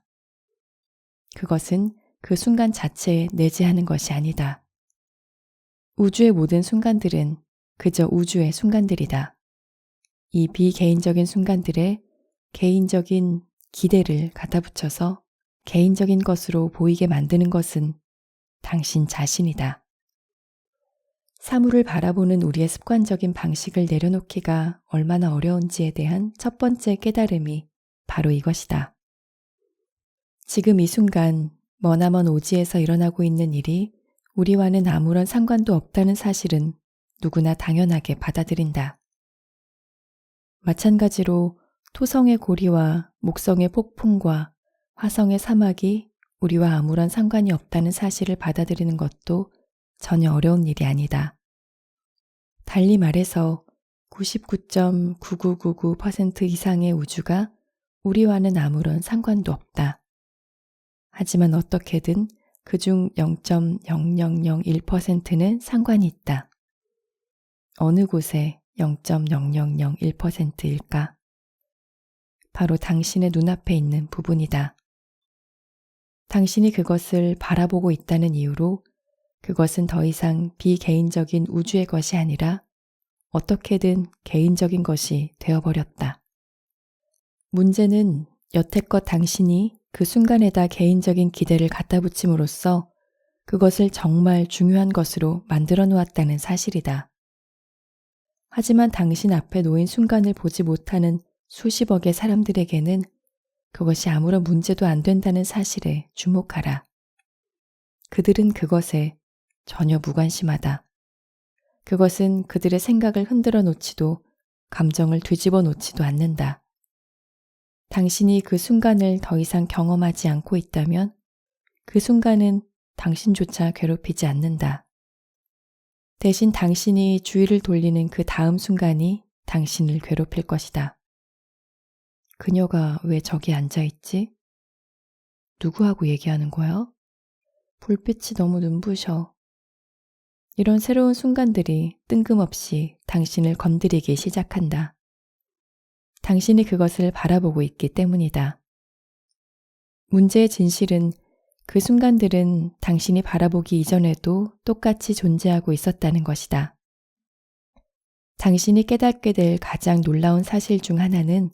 Speaker 1: 그것은 그 순간 자체에 내재하는 것이 아니다. 우주의 모든 순간들은 그저 우주의 순간들이다. 이 비개인적인 순간들에 개인적인 기대를 갖다 붙여서 개인적인 것으로 보이게 만드는 것은 당신 자신이다. 사물을 바라보는 우리의 습관적인 방식을 내려놓기가 얼마나 어려운지에 대한 첫 번째 깨달음이 바로 이것이다. 지금 이 순간 머나먼 오지에서 일어나고 있는 일이 우리와는 아무런 상관도 없다는 사실은 누구나 당연하게 받아들인다. 마찬가지로 토성의 고리와 목성의 폭풍과 화성의 사막이 우리와 아무런 상관이 없다는 사실을 받아들이는 것도 전혀 어려운 일이 아니다. 달리 말해서 99.9999% 이상의 우주가 우리와는 아무런 상관도 없다. 하지만 어떻게든 그중 0.0001%는 상관이 있다. 어느 곳에 0.0001%일까? 바로 당신의 눈앞에 있는 부분이다. 당신이 그것을 바라보고 있다는 이유로 그것은 더 이상 비개인적인 우주의 것이 아니라 어떻게든 개인적인 것이 되어버렸다. 문제는 여태껏 당신이 그 순간에다 개인적인 기대를 갖다 붙임으로써 그것을 정말 중요한 것으로 만들어 놓았다는 사실이다. 하지만 당신 앞에 놓인 순간을 보지 못하는 수십억의 사람들에게는 그것이 아무런 문제도 안 된다는 사실에 주목하라. 그들은 그것에 전혀 무관심하다. 그것은 그들의 생각을 흔들어 놓지도 감정을 뒤집어 놓지도 않는다. 당신이 그 순간을 더 이상 경험하지 않고 있다면 그 순간은 당신조차 괴롭히지 않는다. 대신 당신이 주의를 돌리는 그 다음 순간이 당신을 괴롭힐 것이다. 그녀가 왜 저기 앉아있지? 누구하고 얘기하는 거야? 불빛이 너무 눈부셔. 이런 새로운 순간들이 뜬금없이 당신을 건드리기 시작한다. 당신이 그것을 바라보고 있기 때문이다. 문제의 진실은 그 순간들은 당신이 바라보기 이전에도 똑같이 존재하고 있었다는 것이다. 당신이 깨닫게 될 가장 놀라운 사실 중 하나는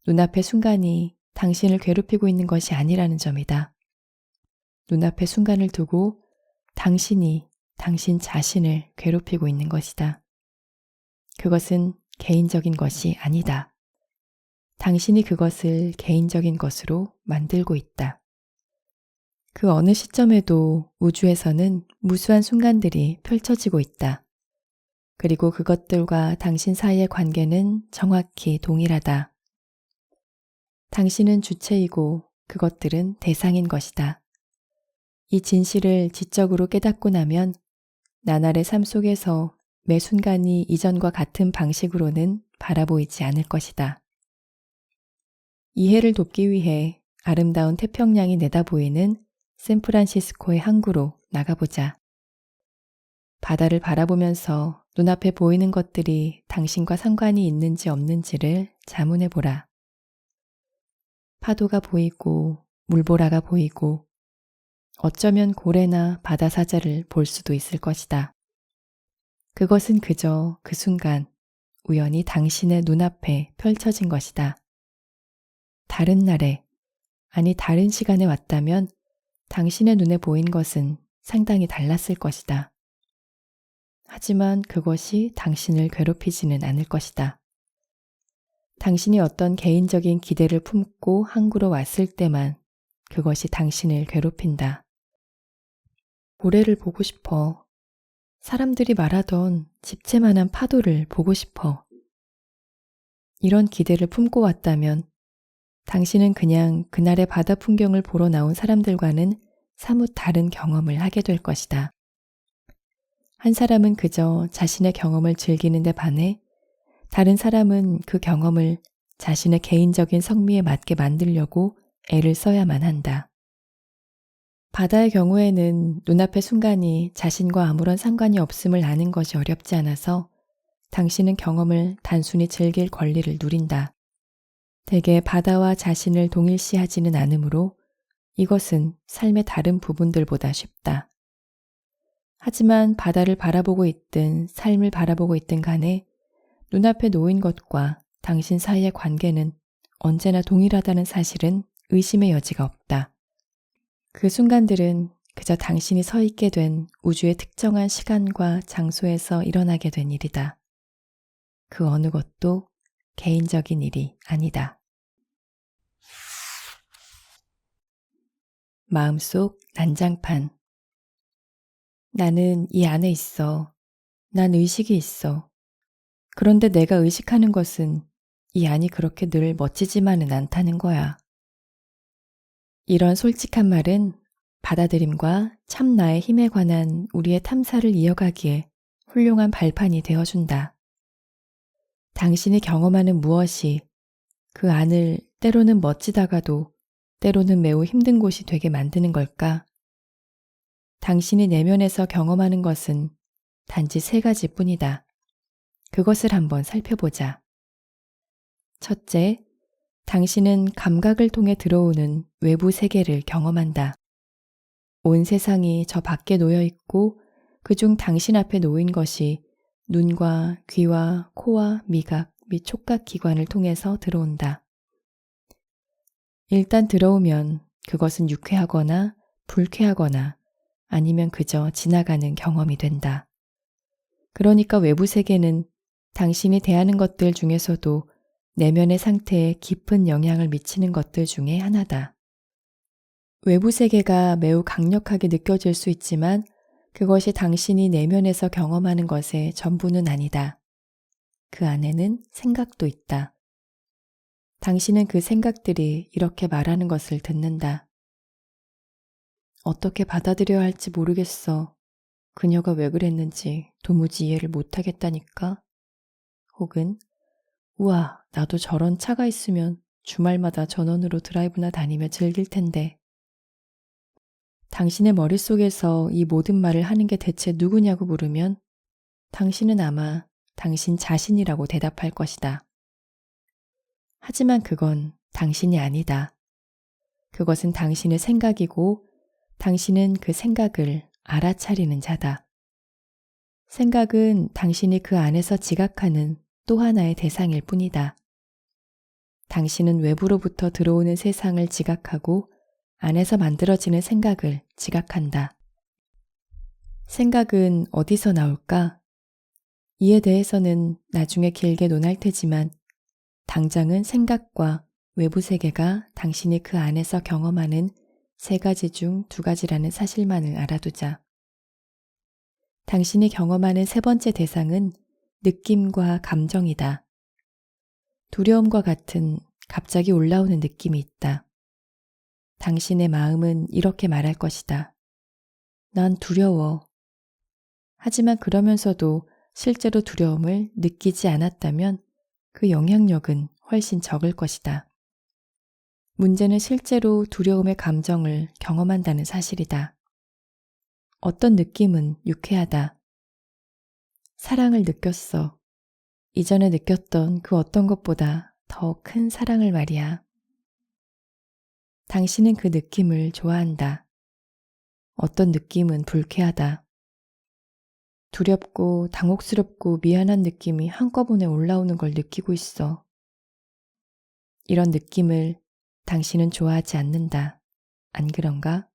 Speaker 1: 눈앞의 순간이 당신을 괴롭히고 있는 것이 아니라는 점이다. 눈앞의 순간을 두고 당신이 당신 자신을 괴롭히고 있는 것이다. 그것은 개인적인 것이 아니다. 당신이 그것을 개인적인 것으로 만들고 있다. 그 어느 시점에도 우주에서는 무수한 순간들이 펼쳐지고 있다. 그리고 그것들과 당신 사이의 관계는 정확히 동일하다. 당신은 주체이고 그것들은 대상인 것이다. 이 진실을 지적으로 깨닫고 나면 나날의 삶 속에서 매 순간이 이전과 같은 방식으로는 바라보이지 않을 것이다. 이해를 돕기 위해 아름다운 태평양이 내다보이는 샌프란시스코의 항구로 나가보자. 바다를 바라보면서 눈앞에 보이는 것들이 당신과 상관이 있는지 없는지를 자문해보라. 파도가 보이고 물보라가 보이고 어쩌면 고래나 바다사자를 볼 수도 있을 것이다. 그것은 그저 그 순간 우연히 당신의 눈앞에 펼쳐진 것이다. 다른 날에, 아니 다른 시간에 왔다면 당신의 눈에 보인 것은 상당히 달랐을 것이다. 하지만 그것이 당신을 괴롭히지는 않을 것이다. 당신이 어떤 개인적인 기대를 품고 항구로 왔을 때만 그것이 당신을 괴롭힌다. 고래를 보고 싶어. 사람들이 말하던 집채만한 파도를 보고 싶어. 이런 기대를 품고 왔다면 당신은 그냥 그날의 바다 풍경을 보러 나온 사람들과는 사뭇 다른 경험을 하게 될 것이다. 한 사람은 그저 자신의 경험을 즐기는 데 반해 다른 사람은 그 경험을 자신의 개인적인 성미에 맞게 만들려고 애를 써야만 한다. 바다의 경우에는 눈앞의 순간이 자신과 아무런 상관이 없음을 아는 것이 어렵지 않아서 당신은 경험을 단순히 즐길 권리를 누린다. 대개 바다와 자신을 동일시하지는 않으므로 이것은 삶의 다른 부분들보다 쉽다. 하지만 바다를 바라보고 있든 삶을 바라보고 있든 간에 눈앞에 놓인 것과 당신 사이의 관계는 언제나 동일하다는 사실은 의심의 여지가 없다. 그 순간들은 그저 당신이 서 있게 된 우주의 특정한 시간과 장소에서 일어나게 된 일이다. 그 어느 것도 개인적인 일이 아니다. 마음속 난장판. 나는 이 안에 있어. 난 의식이 있어. 그런데 내가 의식하는 것은 이 안이 그렇게 늘 멋지지만은 않다는 거야. 이런 솔직한 말은 받아들임과 참 나의 힘에 관한 우리의 탐사를 이어가기에 훌륭한 발판이 되어준다. 당신이 경험하는 무엇이 그 안을 때로는 멋지다가도 때로는 매우 힘든 곳이 되게 만드는 걸까? 당신이 내면에서 경험하는 것은 단지 3가지뿐이다. 그것을 한번 살펴보자. 첫째, 당신은 감각을 통해 들어오는 외부 세계를 경험한다. 온 세상이 저 밖에 놓여 있고 그중 당신 앞에 놓인 것이 눈과 귀와 코와 미각 및 촉각 기관을 통해서 들어온다. 일단 들어오면 그것은 유쾌하거나 불쾌하거나 아니면 그저 지나가는 경험이 된다. 그러니까 외부 세계는 당신이 대하는 것들 중에서도 내면의 상태에 깊은 영향을 미치는 것들 중에 하나다. 외부 세계가 매우 강력하게 느껴질 수 있지만 그것이 당신이 내면에서 경험하는 것의 전부는 아니다. 그 안에는 생각도 있다. 당신은 그 생각들이 이렇게 말하는 것을 듣는다. 어떻게 받아들여야 할지 모르겠어. 그녀가 왜 그랬는지 도무지 이해를 못하겠다니까. 혹은 우와, 나도 저런 차가 있으면 주말마다 전원으로 드라이브나 다니며 즐길 텐데. 당신의 머릿속에서 이 모든 말을 하는 게 대체 누구냐고 물으면 당신은 아마 당신 자신이라고 대답할 것이다. 하지만 그건 당신이 아니다. 그것은 당신의 생각이고 당신은 그 생각을 알아차리는 자다. 생각은 당신이 그 안에서 지각하는 또 하나의 대상일 뿐이다. 당신은 외부로부터 들어오는 세상을 지각하고 안에서 만들어지는 생각을 지각한다. 생각은 어디서 나올까? 이에 대해서는 나중에 길게 논할 테지만 당장은 생각과 외부 세계가 당신이 그 안에서 경험하는 세 가지 중 두 가지라는 사실만을 알아두자. 당신이 경험하는 세 번째 대상은 느낌과 감정이다. 두려움과 같은 갑자기 올라오는 느낌이 있다. 당신의 마음은 이렇게 말할 것이다. 난 두려워. 하지만 그러면서도 실제로 두려움을 느끼지 않았다면 그 영향력은 훨씬 적을 것이다. 문제는 실제로 두려움의 감정을 경험한다는 사실이다. 어떤 느낌은 유쾌하다. 사랑을 느꼈어. 이전에 느꼈던 그 어떤 것보다 더 큰 사랑을 말이야. 당신은 그 느낌을 좋아한다. 어떤 느낌은 불쾌하다. 두렵고 당혹스럽고 미안한 느낌이 한꺼번에 올라오는 걸 느끼고 있어. 이런 느낌을 당신은 좋아하지 않는다. 안 그런가?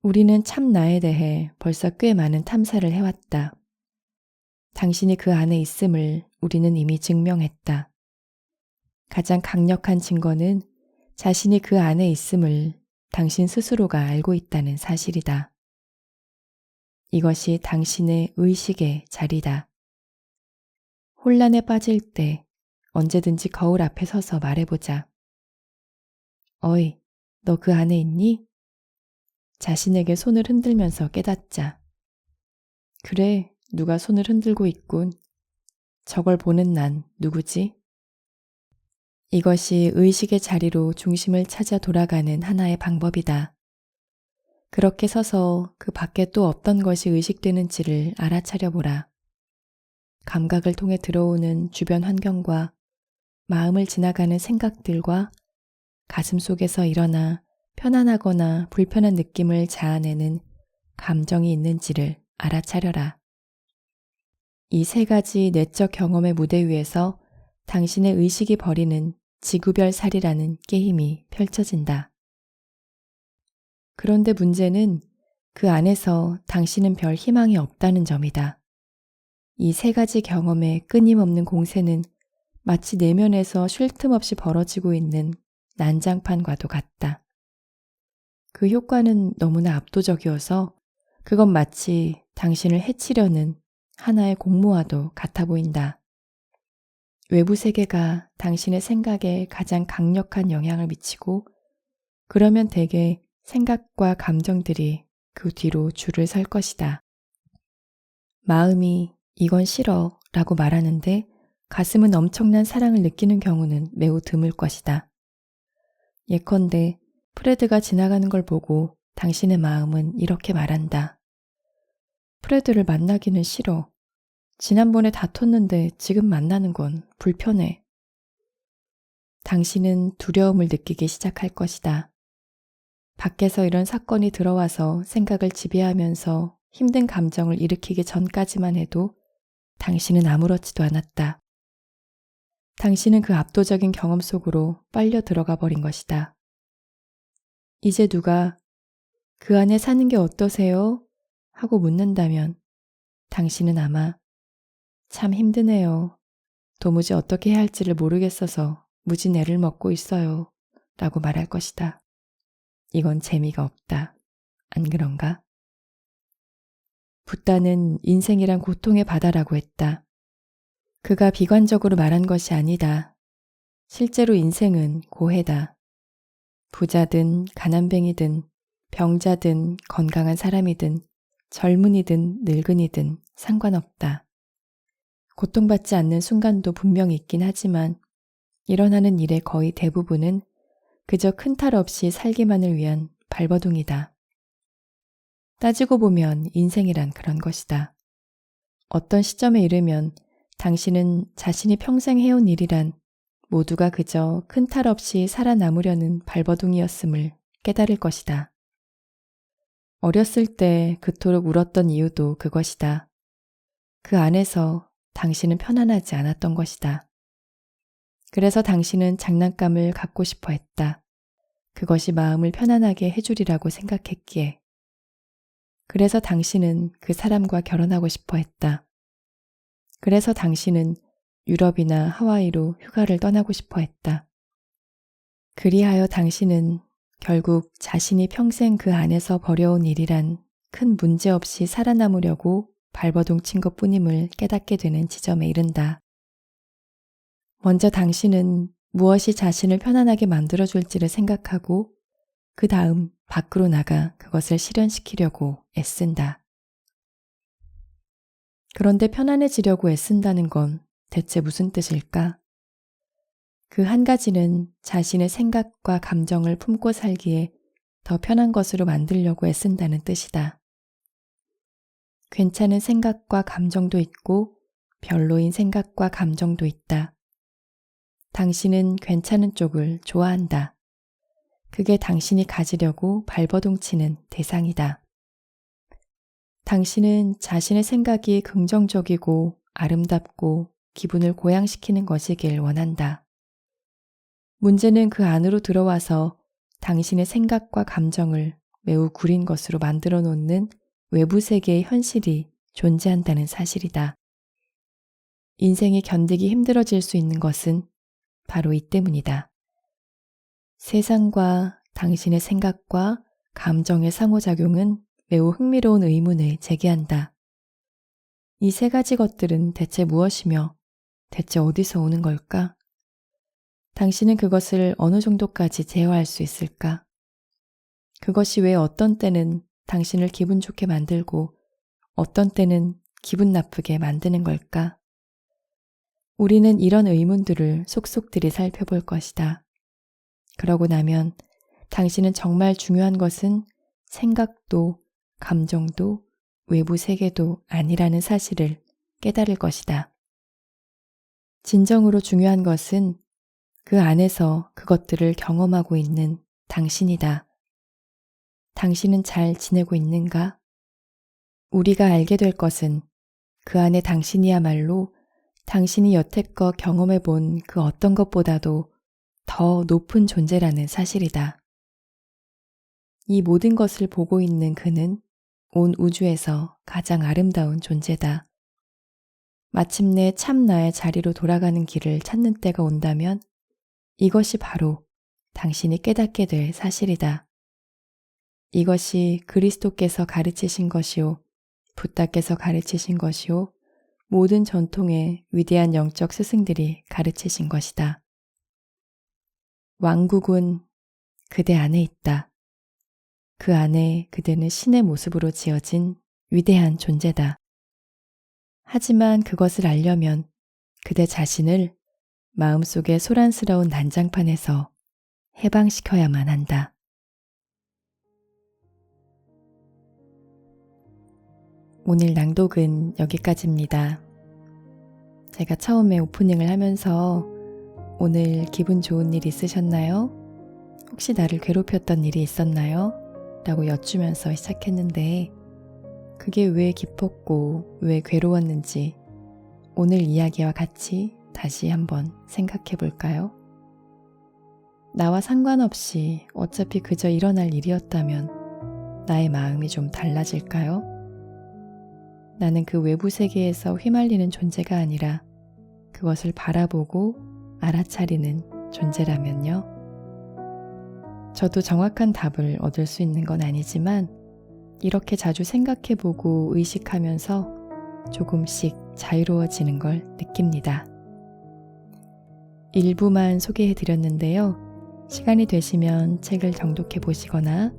Speaker 1: 우리는 참 나에 대해 벌써 꽤 많은 탐사를 해왔다. 당신이 그 안에 있음을 우리는 이미 증명했다. 가장 강력한 증거는 자신이 그 안에 있음을 당신 스스로가 알고 있다는 사실이다. 이것이 당신의 의식의 자리다. 혼란에 빠질 때 언제든지 거울 앞에 서서 말해보자. 어이, 너 그 안에 있니? 자신에게 손을 흔들면서 깨닫자. 그래, 누가 손을 흔들고 있군. 저걸 보는 난 누구지? 이것이 의식의 자리로 중심을 찾아 돌아가는 하나의 방법이다. 그렇게 서서 그 밖에 또 어떤 것이 의식되는지를 알아차려 보라. 감각을 통해 들어오는 주변 환경과 마음을 지나가는 생각들과 가슴 속에서 일어나 편안하거나 불편한 느낌을 자아내는 감정이 있는지를 알아차려라. 이 세 가지 내적 경험의 무대 위에서 당신의 의식이 벌이는 지구별 살이라는 게임이 펼쳐진다. 그런데 문제는 그 안에서 당신은 별 희망이 없다는 점이다. 이 세 가지 경험의 끊임없는 공세는 마치 내면에서 쉴 틈 없이 벌어지고 있는 난장판과도 같다. 그 효과는 너무나 압도적이어서 그건 마치 당신을 해치려는 하나의 공모와도 같아 보인다. 외부 세계가 당신의 생각에 가장 강력한 영향을 미치고 그러면 대개 생각과 감정들이 그 뒤로 줄을 설 것이다. 마음이 이건 싫어 라고 말하는데 가슴은 엄청난 사랑을 느끼는 경우는 매우 드물 것이다. 예컨대 프레드가 지나가는 걸 보고 당신의 마음은 이렇게 말한다. 프레드를 만나기는 싫어. 지난번에 다퉜는데 지금 만나는 건 불편해. 당신은 두려움을 느끼기 시작할 것이다. 밖에서 이런 사건이 들어와서 생각을 지배하면서 힘든 감정을 일으키기 전까지만 해도 당신은 아무렇지도 않았다. 당신은 그 압도적인 경험 속으로 빨려 들어가 버린 것이다. 이제 누가 그 안에 사는 게 어떠세요? 하고 묻는다면 당신은 아마 참 힘드네요. 도무지 어떻게 해야 할지를 모르겠어서 무지 애를 먹고 있어요. 라고 말할 것이다. 이건 재미가 없다. 안 그런가? 붓다는 인생이란 고통의 바다라고 했다. 그가 비관적으로 말한 것이 아니다. 실제로 인생은 고해다. 부자든 가난뱅이든 병자든 건강한 사람이든 젊은이든 늙은이든 상관없다. 고통받지 않는 순간도 분명히 있긴 하지만 일어나는 일의 거의 대부분은 그저 큰 탈 없이 살기만을 위한 발버둥이다. 따지고 보면 인생이란 그런 것이다. 어떤 시점에 이르면 당신은 자신이 평생 해온 일이란 모두가 그저 큰 탈 없이 살아남으려는 발버둥이었음을 깨달을 것이다. 어렸을 때 그토록 울었던 이유도 그것이다. 그 안에서 당신은 편안하지 않았던 것이다. 그래서 당신은 장난감을 갖고 싶어 했다. 그것이 마음을 편안하게 해주리라고 생각했기에. 그래서 당신은 그 사람과 결혼하고 싶어 했다. 그래서 당신은 유럽이나 하와이로 휴가를 떠나고 싶어 했다. 그리하여 당신은 결국 자신이 평생 그 안에서 벌여온 일이란 큰 문제 없이 살아남으려고 발버둥 친 것뿐임을 깨닫게 되는 지점에 이른다. 먼저 당신은 무엇이 자신을 편안하게 만들어줄지를 생각하고 그 다음 밖으로 나가 그것을 실현시키려고 애쓴다. 그런데 편안해지려고 애쓴다는 건 대체 무슨 뜻일까? 그 한 가지는 자신의 생각과 감정을 품고 살기에 더 편한 것으로 만들려고 애쓴다는 뜻이다. 괜찮은 생각과 감정도 있고 별로인 생각과 감정도 있다. 당신은 괜찮은 쪽을 좋아한다. 그게 당신이 가지려고 발버둥 치는 대상이다. 당신은 자신의 생각이 긍정적이고 아름답고 기분을 고양시키는 것이길 원한다. 문제는 그 안으로 들어와서 당신의 생각과 감정을 매우 구린 것으로 만들어 놓는 외부 세계의 현실이 존재한다는 사실이다. 인생이 견디기 힘들어질 수 있는 것은 바로 이 때문이다. 세상과 당신의 생각과 감정의 상호작용은 매우 흥미로운 의문을 제기한다. 이 세 가지 것들은 대체 무엇이며 대체 어디서 오는 걸까? 당신은 그것을 어느 정도까지 제어할 수 있을까? 그것이 왜 어떤 때는 당신을 기분 좋게 만들고 어떤 때는 기분 나쁘게 만드는 걸까? 우리는 이런 의문들을 속속들이 살펴볼 것이다. 그러고 나면 당신은 정말 중요한 것은 생각도 감정도 외부 세계도 아니라는 사실을 깨달을 것이다. 진정으로 중요한 것은 그 안에서 그것들을 경험하고 있는 당신이다. 당신은 잘 지내고 있는가? 우리가 알게 될 것은 그 안에 당신이야말로 당신이 여태껏 경험해 본 그 어떤 것보다도 더 높은 존재라는 사실이다. 이 모든 것을 보고 있는 그는 온 우주에서 가장 아름다운 존재다. 마침내 참 나의 자리로 돌아가는 길을 찾는 때가 온다면 이것이 바로 당신이 깨닫게 될 사실이다. 이것이 그리스도께서 가르치신 것이요, 붓다께서 가르치신 것이요, 모든 전통의 위대한 영적 스승들이 가르치신 것이다. 왕국은 그대 안에 있다. 그 안에 그대는 신의 모습으로 지어진 위대한 존재다. 하지만 그것을 알려면 그대 자신을 마음속의 소란스러운 난장판에서 해방시켜야만 한다. 오늘 낭독은 여기까지입니다. 제가 처음에 오프닝을 하면서 오늘 기분 좋은 일 있으셨나요? 혹시 나를 괴롭혔던 일이 있었나요? 라고 여쭈면서 시작했는데 그게 왜 기뻤고 왜 괴로웠는지 오늘 이야기와 같이 다시 한번 생각해 볼까요? 나와 상관없이 어차피 그저 일어날 일이었다면 나의 마음이 좀 달라질까요? 나는 그 외부 세계에서 휘말리는 존재가 아니라 그것을 바라보고 알아차리는 존재라면요. 저도 정확한 답을 얻을 수 있는 건 아니지만 이렇게 자주 생각해보고 의식하면서 조금씩 자유로워지는 걸 느낍니다. 일부만 소개해드렸는데요. 시간이 되시면 책을 정독해 보시거나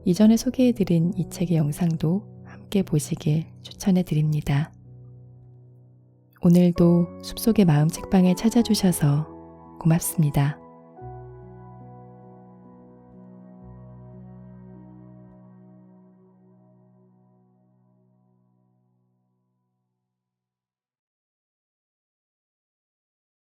Speaker 1: 이전에 소개해드린 이 책의 영상도 함께 보시길 추천해드립니다. 오늘도 숲속의 마음 책방에 찾아주셔서 고맙습니다.